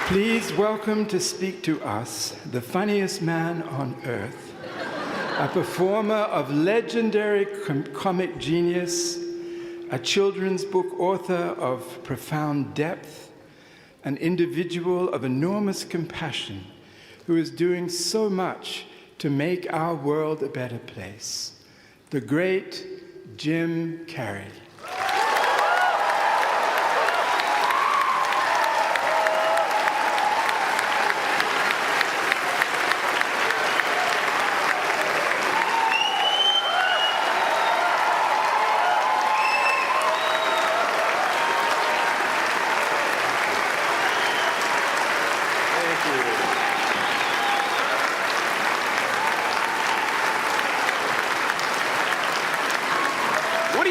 Please welcome to speak to us the funniest man on earth, a performer of legendary comic genius, a children's book author of profound depth, an individual of enormous compassion who is doing so much to make our world a better place, the great Jim Carrey.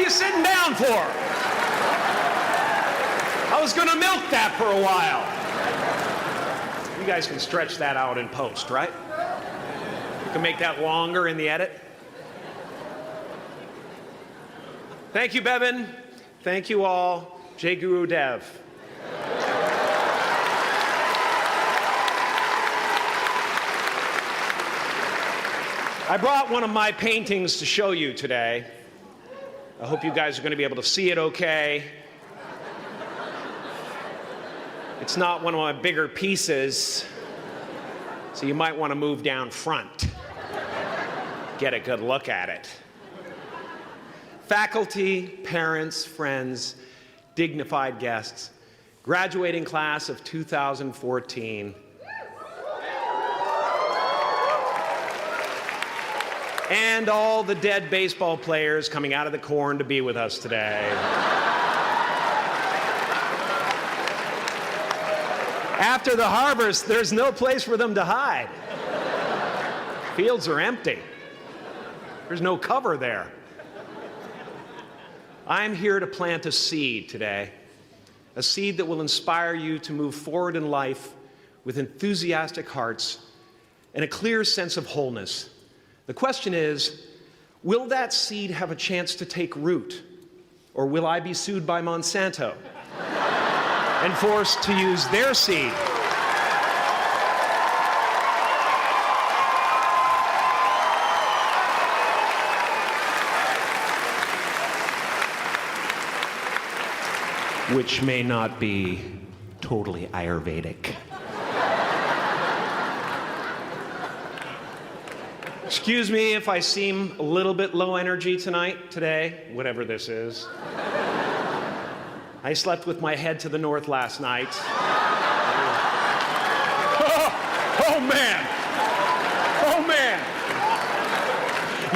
Sitting down for? I was gonna milk that for a while. You guys can stretch that out in post, right? You can make that longer in the edit. Thank you, Bevin. Thank you all. Jai Guru Dev. I brought one of my paintings to show you today. I hope you guys are going to be able to see it okay. It's not one of my bigger pieces, so you might want to move down front. Get a good look at it. Faculty, parents, friends, dignified guests, graduating class of 2014. And all the dead baseball players coming out of the corn to be with us today. After the harvest, there's no place for them to hide. Fields are empty. There's no cover there. I'm here to plant a seed today, a seed that will inspire you to move forward in life with enthusiastic hearts and a clear sense of wholeness. The question is, will that seed have a chance to take root? Or will I be sued by Monsanto and forced to use their seed? Which may not be totally Ayurvedic. Excuse me if I seem a little bit low energy today, whatever this is. I slept with my head to the north last night. Oh man! Oh man!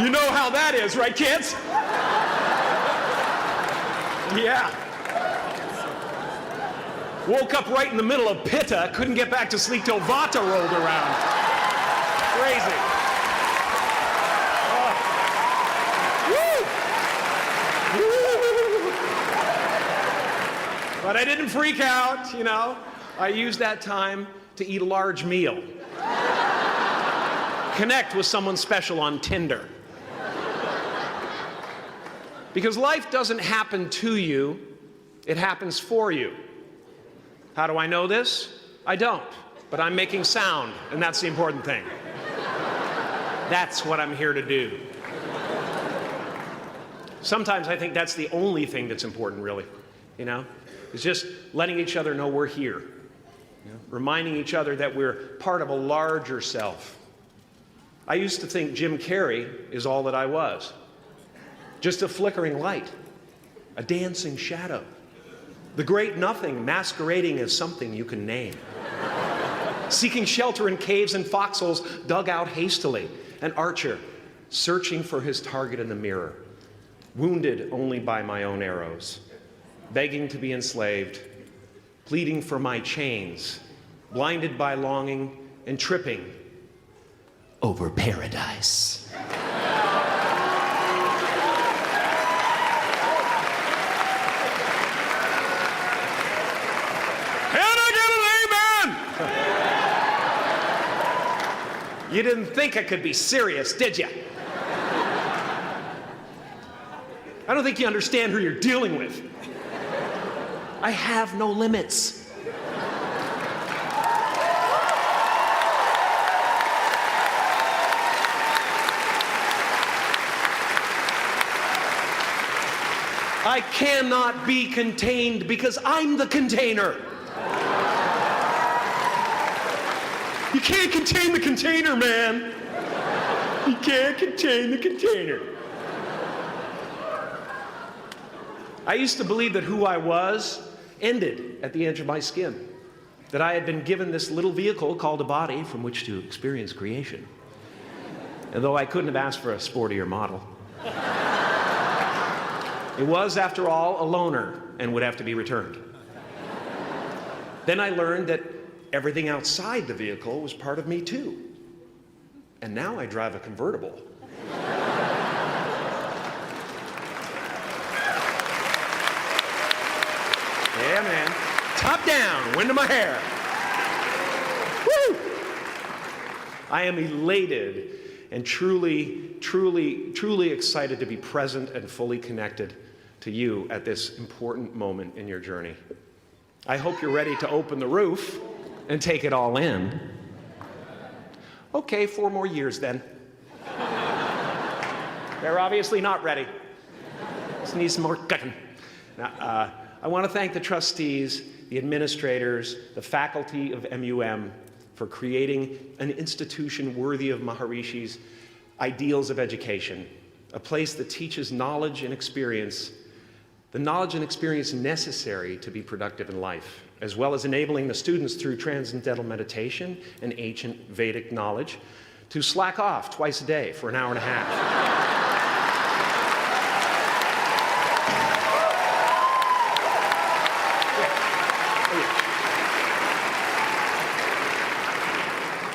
You know how that is, right, kids? Yeah. Woke up right in the middle of Pitta, couldn't get back to sleep till Vata rolled around. Crazy. But I didn't freak out, you know. I used that time to eat a large meal. Connect with someone special on Tinder. Because life doesn't happen to you, it happens for you. How do I know this? I don't, but I'm making sound, and that's the important thing. That's what I'm here to do. Sometimes I think that's the only thing that's important, really, you know? It's just letting each other know we're here. You know? Reminding each other that we're part of a larger self. I used to think Jim Carrey is all that I was. Just a flickering light, a dancing shadow, the great nothing masquerading as something you can name. Seeking shelter in caves and foxholes dug out hastily, an archer searching for his target in the mirror, wounded only by my own arrows, begging to be enslaved, pleading for my chains, blinded by longing and tripping over paradise. You didn't think I could be serious, did you? I don't think you understand who you're dealing with. I have no limits. I cannot be contained because I'm the container. You can't contain the container, man. You can't contain the container. I used to believe that who I was ended at the edge of my skin, that I had been given this little vehicle called a body from which to experience creation. And though I couldn't have asked for a sportier model, it was, after all, a loaner and would have to be returned. Then I learned that everything outside the vehicle was part of me too. And now I drive a convertible. Yeah, man. Top down, wind of my hair. Woo! I am elated and truly excited to be present and fully connected to you at this important moment in your journey. I hope you're ready to open the roof and take it all in. Okay, 4 more years then. They're obviously not ready. Just need some more cooking. Now, I want to thank the trustees, the administrators, the faculty of MUM for creating an institution worthy of Maharishi's ideals of education, a place that teaches knowledge and experience, the knowledge and experience necessary to be productive in life, as well as enabling the students through transcendental meditation and ancient Vedic knowledge to slack off twice a day for an hour and a half.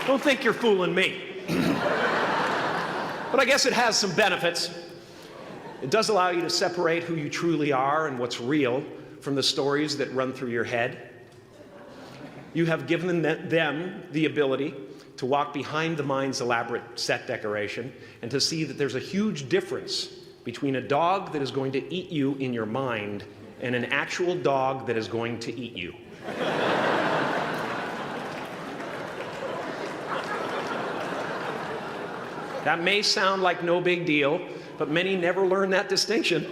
Don't think you're fooling me. But I guess it has some benefits. It does allow you to separate who you truly are and what's real from the stories that run through your head. You have given them the ability to walk behind the mind's elaborate set decoration and to see that there's a huge difference between a dog that is going to eat you in your mind and an actual dog that is going to eat you. That may sound like no big deal, but many never learn that distinction.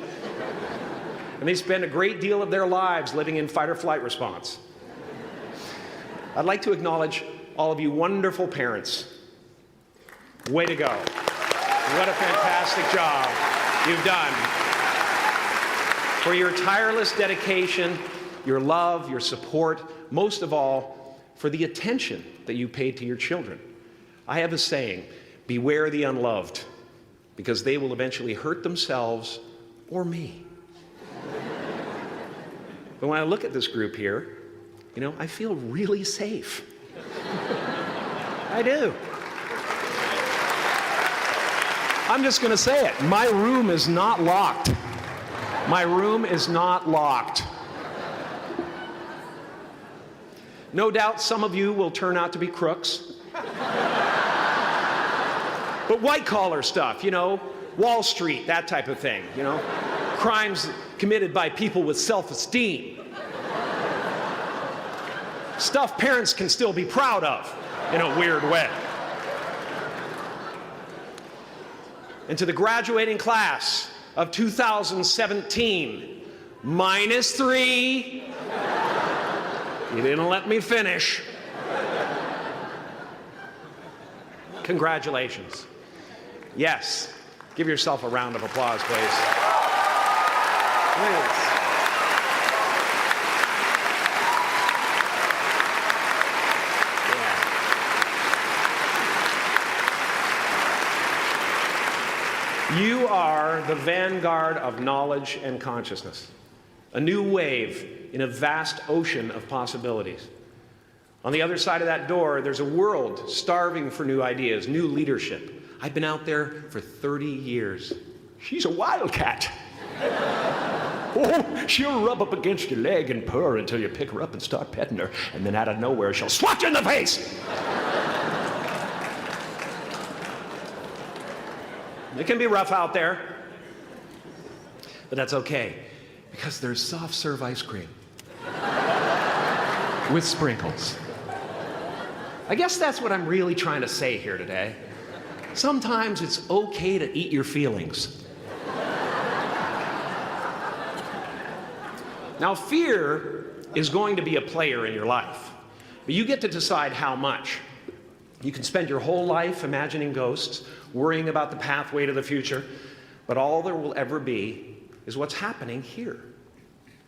And they spend a great deal of their lives living in fight or flight response. I'd like to acknowledge all of you wonderful parents. Way to go. What a fantastic job you've done. For your tireless dedication, your love, your support, most of all, for the attention that you paid to your children. I have a saying, beware the unloved, because they will eventually hurt themselves or me. But when I look at this group here, you know, I feel really safe. I do. I'm just going to say it. My room is not locked. My room is not locked. No doubt some of you will turn out to be crooks. But white-collar stuff, you know, Wall Street, that type of thing, you know, crimes committed by people with self-esteem. Stuff parents can still be proud of in a weird way. And to the graduating class of 2017, -3. You didn't let me finish. Congratulations. Yes. Give yourself a round of applause, please. Please. Yeah. You are the vanguard of knowledge and consciousness, a new wave in a vast ocean of possibilities. On the other side of that door, there's a world starving for new ideas, new leadership. I've been out there for 30 years. She's a wildcat. Oh, she'll rub up against your leg and purr until you pick her up and start petting her, and then out of nowhere, she'll swat you in the face. It can be rough out there, but that's okay, because there's soft serve ice cream with sprinkles. I guess that's what I'm really trying to say here today. Sometimes it's okay to eat your feelings. Now, fear is going to be a player in your life, but you get to decide how much. You can spend your whole life imagining ghosts, worrying about the pathway to the future, but all there will ever be is what's happening here,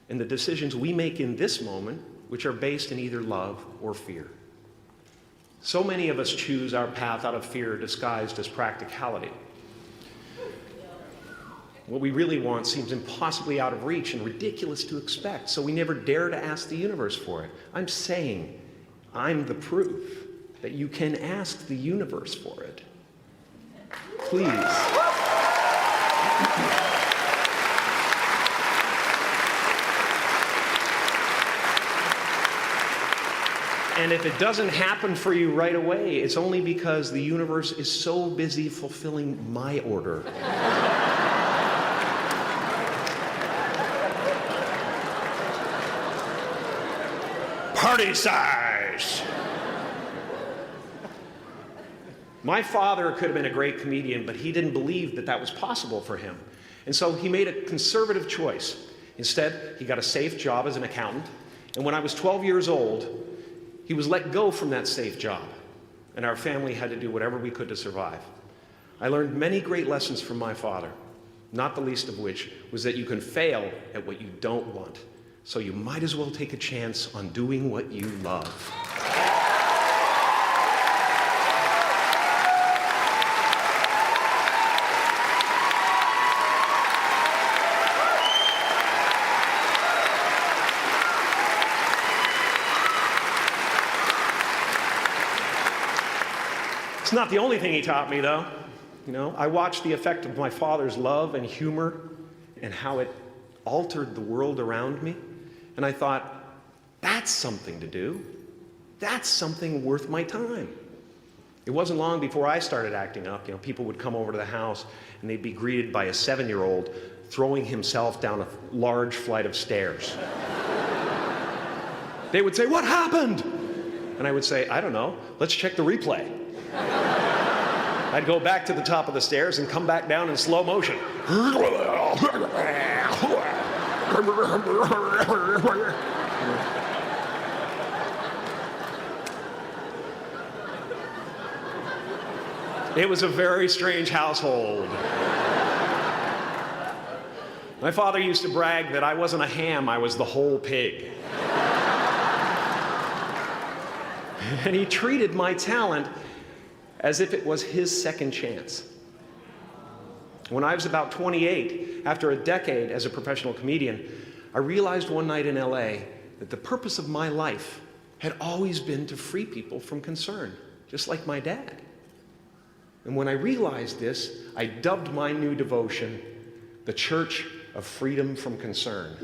and the decisions we make in this moment, which are based in either love or fear. So many of us choose our path out of fear disguised as practicality. What we really want seems impossibly out of reach and ridiculous to expect, so we never dare to ask the universe for it. I'm saying I'm the proof that you can ask the universe for it. Please. And if it doesn't happen for you right away, it's only because the universe is so busy fulfilling my order. Party size! My father could have been a great comedian, but he didn't believe that that was possible for him. And so he made a conservative choice. Instead, he got a safe job as an accountant. And when I was 12 years old, he was let go from that safe job. And our family had to do whatever we could to survive. I learned many great lessons from my father, not the least of which was that you can fail at what you don't want. So you might as well take a chance on doing what you love. It's not the only thing he taught me, though. You know, I watched the effect of my father's love and humor and how it altered the world around me. And I thought, that's something to do. That's something worth my time. It wasn't long before I started acting up. You know, people would come over to the house and they'd be greeted by a 7-year-old throwing himself down a large flight of stairs. They would say, "What happened?" And I would say, "I don't know. Let's check the replay." I'd go back to the top of the stairs and come back down in slow motion. It was a very strange household. My father used to brag that I wasn't a ham, I was the whole pig. And he treated my talent as if it was his second chance. When I was about 28, after a decade as a professional comedian, I realized one night in LA that the purpose of my life had always been to free people from concern, just like my dad. And when I realized this, I dubbed my new devotion the Church of Freedom from Concern.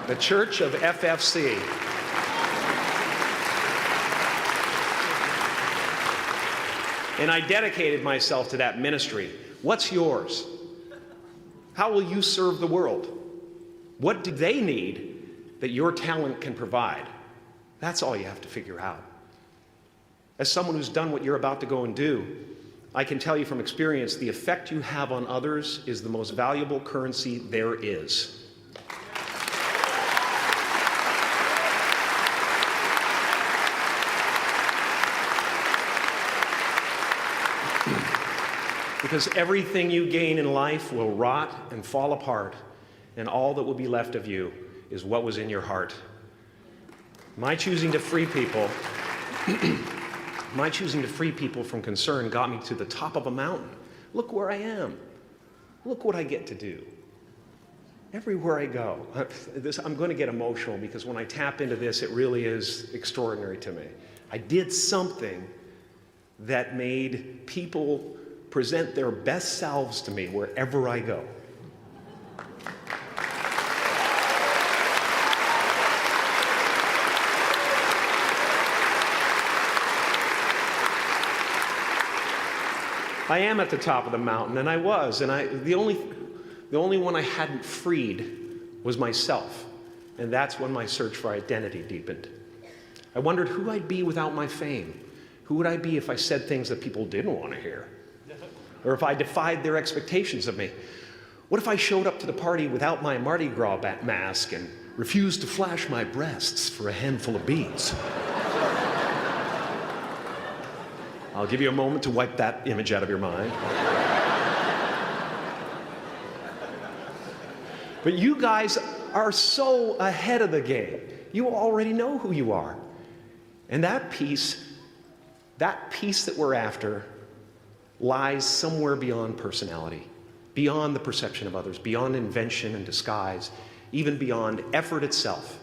The Church of FFC. And I dedicated myself to that ministry. What's yours? How will you serve the world? What do they need that your talent can provide? That's all you have to figure out. As someone who's done what you're about to go and do, I can tell you from experience, the effect you have on others is the most valuable currency there is. Because everything you gain in life will rot and fall apart, and all that will be left of you is what was in your heart. My choosing to free people from concern got me to the top of a mountain. Look where I am. Look what I get to do. Everywhere I go. I'm going to get emotional because when I tap into this, it really is extraordinary to me. I did something that made people present their best selves to me wherever I go. I am at the top of the mountain, and I was, and the only one I hadn't freed was myself, and that's when my search for identity deepened. I wondered who I'd be without my fame. Who would I be if I said things that people didn't want to hear? Or if I defied their expectations of me? What if I showed up to the party without my Mardi Gras mask and refused to flash my breasts for a handful of beads? I'll give you a moment to wipe that image out of your mind. But you guys are so ahead of the game. You already know who you are. And that peace that we're after lies somewhere beyond personality, beyond the perception of others, beyond invention and disguise, even beyond effort itself.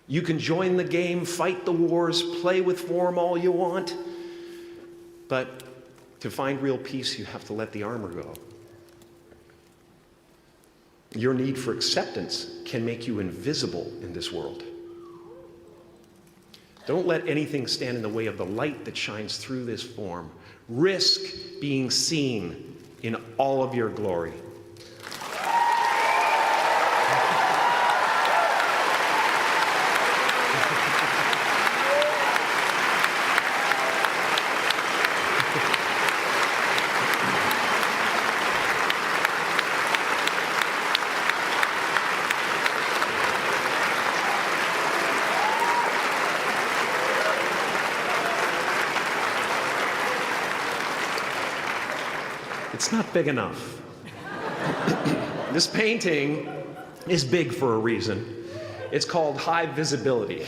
You can join the game, fight the wars, play with form all you want, but to find real peace, you have to let the armor go. Your need for acceptance can make you invisible in this world. Don't let anything stand in the way of the light that shines through this form. Risk being seen in all of your glory. It's not big enough. This painting is big for a reason. It's called high visibility.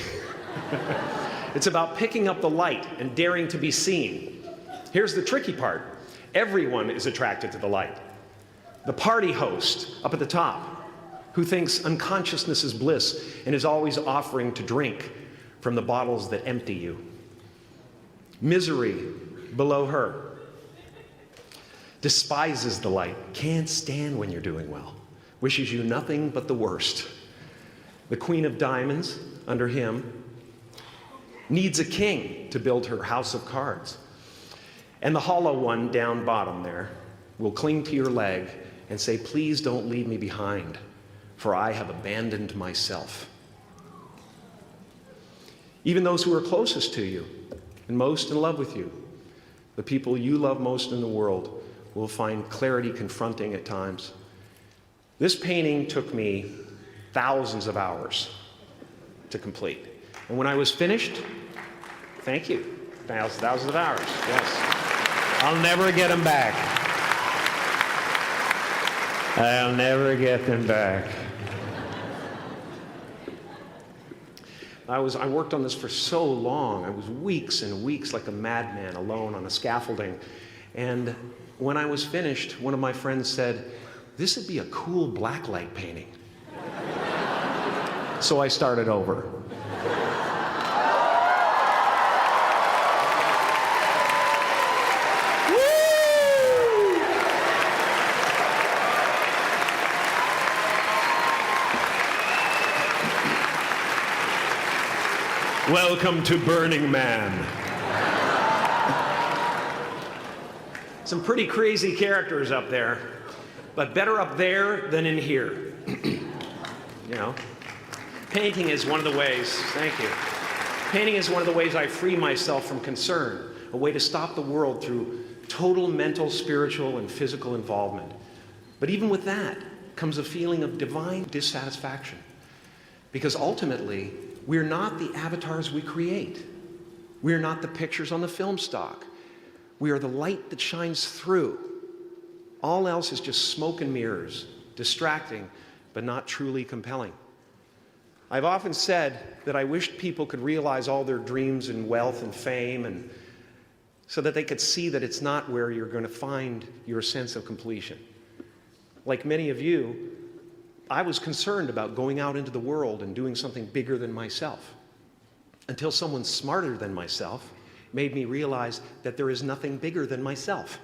It's about picking up the light and daring to be seen. Here's the tricky part. Everyone is attracted to the light. The party host up at the top, who thinks unconsciousness is bliss and is always offering to drink from the bottles that empty you. Misery below her. Despises the light, can't stand when you're doing well, wishes you nothing but the worst. The Queen of Diamonds, under him, needs a king to build her house of cards. And the hollow one down bottom there will cling to your leg and say, please don't leave me behind, for I have abandoned myself. Even those who are closest to you and most in love with you, the people you love most in the world, will find clarity confronting at times. This painting took me thousands of hours to complete. And when I was finished, thank you, thousands of hours, yes. I'll never get them back. I'll never get them back. I worked on this for so long. I was weeks and weeks like a madman alone on a scaffolding. And when I was finished, one of my friends said, this would be a cool blacklight painting. So I started over. Welcome to Burning Man. Some pretty crazy characters up there, but better up there than in here. You know, painting is one of the ways, thank you. Painting is one of the ways I free myself from concern, a way to stop the world through total mental, spiritual, and physical involvement. But even with that comes a feeling of divine dissatisfaction, because ultimately, we're not the avatars we create. We're not the pictures on the film stock. We are the light that shines through. All else is just smoke and mirrors, distracting, but not truly compelling. I've often said that I wished people could realize all their dreams and wealth and fame, and so that they could see that it's not where you're going to find your sense of completion. Like many of you, I was concerned about going out into the world and doing something bigger than myself, until someone smarter than myself made me realize that there is nothing bigger than myself.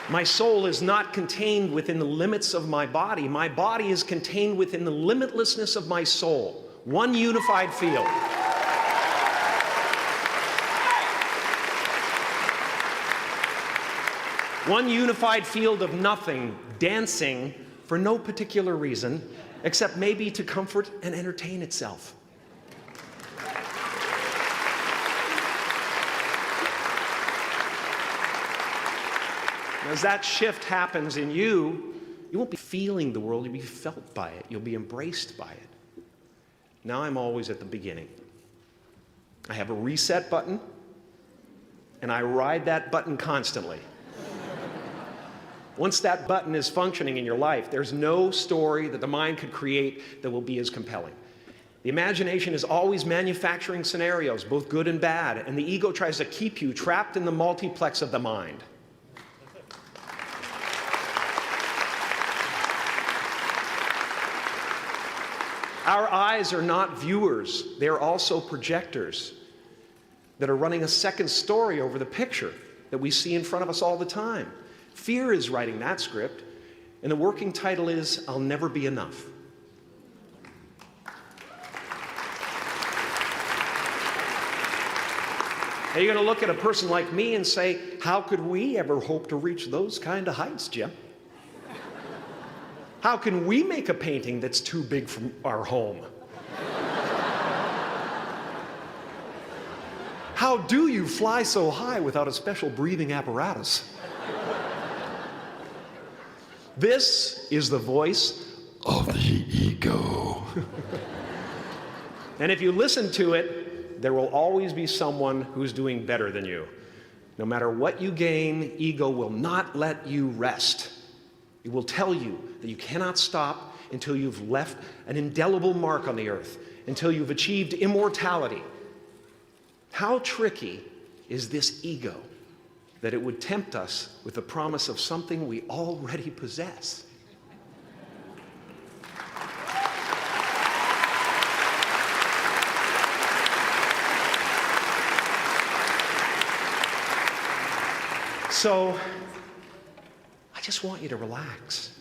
My soul is not contained within the limits of my body. My body is contained within the limitlessness of my soul, one unified field. One unified field of nothing, dancing for no particular reason, except maybe to comfort and entertain itself. As that shift happens in you, you won't be feeling the world, you'll be felt by it. You'll be embraced by it. Now I'm always at the beginning. I have a reset button, and I ride that button constantly. Once that button is functioning in your life, there's no story that the mind could create that will be as compelling. The imagination is always manufacturing scenarios, both good and bad, and the ego tries to keep you trapped in the multiplex of the mind. Our eyes are not viewers, they're also projectors that are running a second story over the picture that we see in front of us all the time. Fear is writing that script, and the working title is, I'll Never Be Enough. Now you're going to look at a person like me and say, how could we ever hope to reach those kind of heights, Jim? How can we make a painting that's too big for our home? How do you fly so high without a special breathing apparatus? This is the voice of the ego. And if you listen to it, there will always be someone who's doing better than you. No matter what you gain, ego will not let you rest. It will tell you that you cannot stop until you've left an indelible mark on the earth, until you've achieved immortality. How tricky is this ego that it would tempt us with the promise of something we already possess? So, I just want you to relax.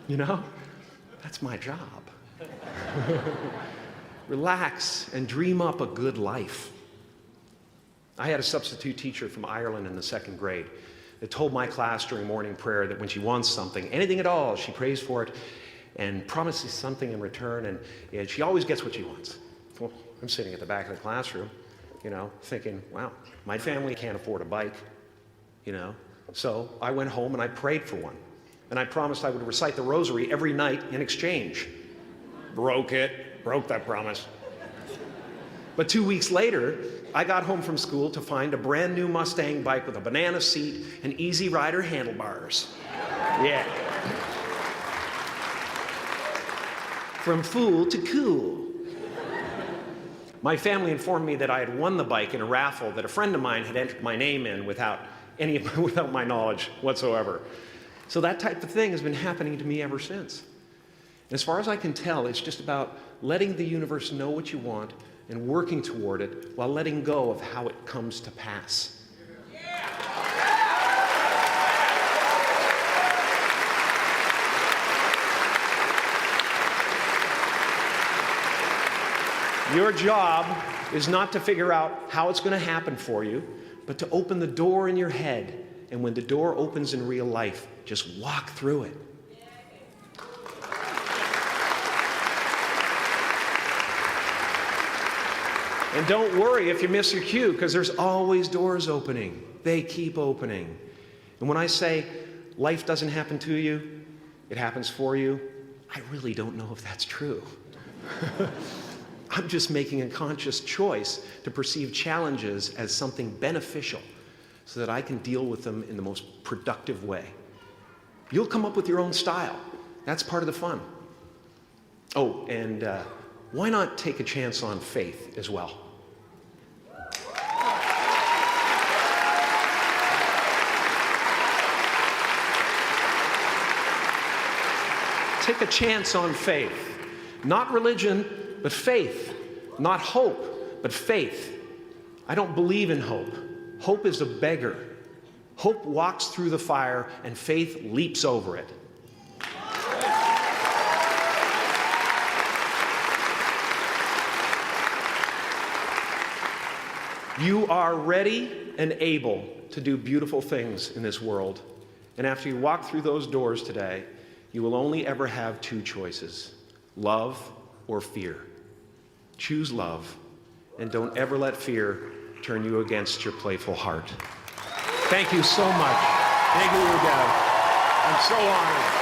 You know, that's my job. Relax and dream up a good life. I had a substitute teacher from Ireland in the 2nd grade that told my class during morning prayer that when she wants something, anything at all, she prays for it and promises something in return, and she always gets what she wants. Well, I'm sitting at the back of the classroom, you know, thinking, wow, my family can't afford a bike, you know. So I went home and I prayed for one. And I promised I would recite the rosary every night in exchange. Broke that promise. But 2 weeks later, I got home from school to find a brand new Mustang bike with a banana seat and Easy Rider handlebars. Yeah. From fool to cool. My family informed me that I had won the bike in a raffle that a friend of mine had entered my name in without my knowledge whatsoever. So that type of thing has been happening to me ever since. And as far as I can tell, it's just about letting the universe know what you want and working toward it while letting go of how it comes to pass. Your job is not to figure out how it's going to happen for you, but to open the door in your head. And when the door opens in real life, just walk through it. And don't worry if you miss your cue, because there's always doors opening. They keep opening. And when I say life doesn't happen to you, it happens for you, I really don't know if that's true. I'm just making a conscious choice to perceive challenges as something beneficial so that I can deal with them in the most productive way. You'll come up with your own style. That's part of the fun. Oh, and why not take a chance on faith as well? Take a chance on faith. Not religion, but faith. Not hope, but faith. I don't believe in hope. Hope is a beggar. Hope walks through the fire, and faith leaps over it. You are ready and able to do beautiful things in this world. And after you walk through those doors today, You will only ever have two choices, love or fear. Choose love, and don't ever let fear turn you against your playful heart. Thank you so much. Thank you, Dad. I'm so honored.